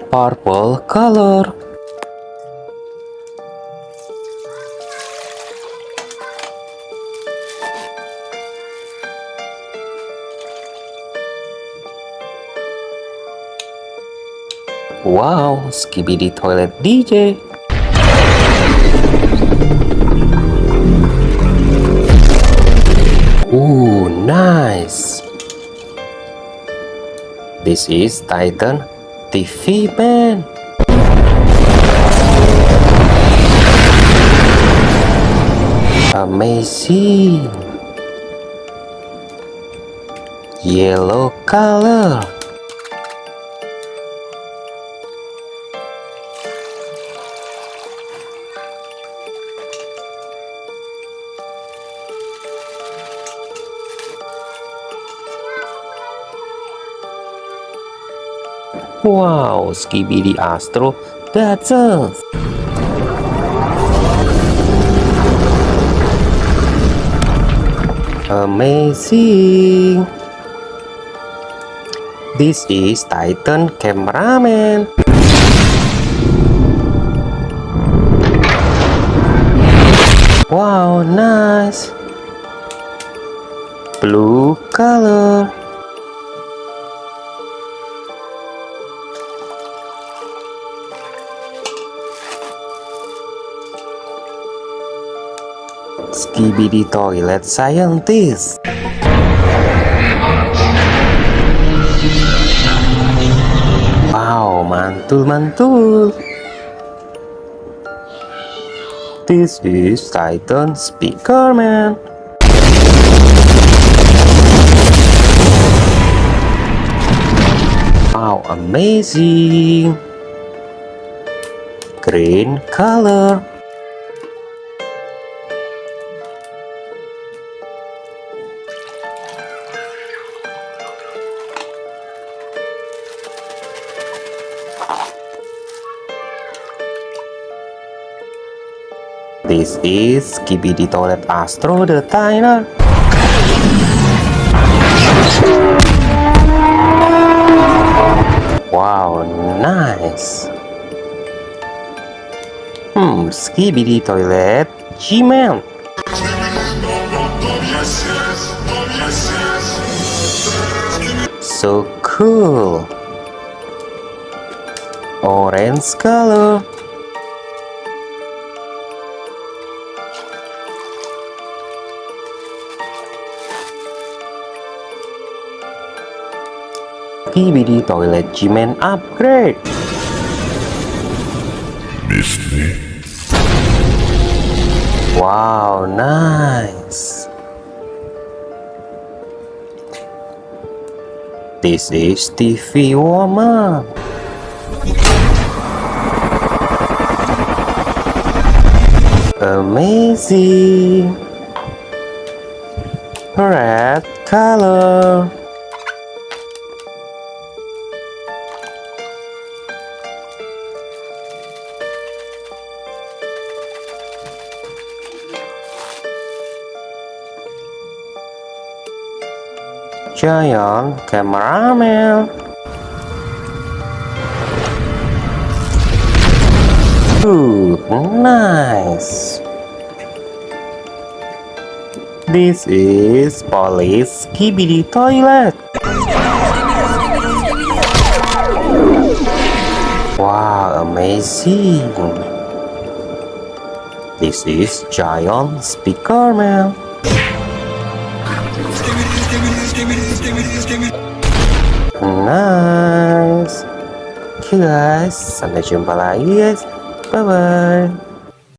Purple color. Wow, Skibidi Toilet DJ. Ooh, nice. This is Titan TV Man. Amazing. Yellow color. Wow, Skibidi Astro datang. Amazing. This is Titan Cameraman. Wow, nice. Blue color. Skibidi Toilet Scientist. Wow, mantul-mantul. This is Titan Speaker Man. Wow, amazing. Green color. This is Skibidi Toilet Astro the Timer. Wow, nice. Skibidi Toilet G-Man. So cool. Orange color. Skibidi Toilet G-Man upgrade. Wow, nice. This is TV Woman. Amazing. Red color. Giant Cameraman. Ooh, nice. This is Police Skibidi Toilet. Wow, amazing. This is Giant Speaker Man. Nice. Oke guys, sampai jumpa lagi guys. Bye bye.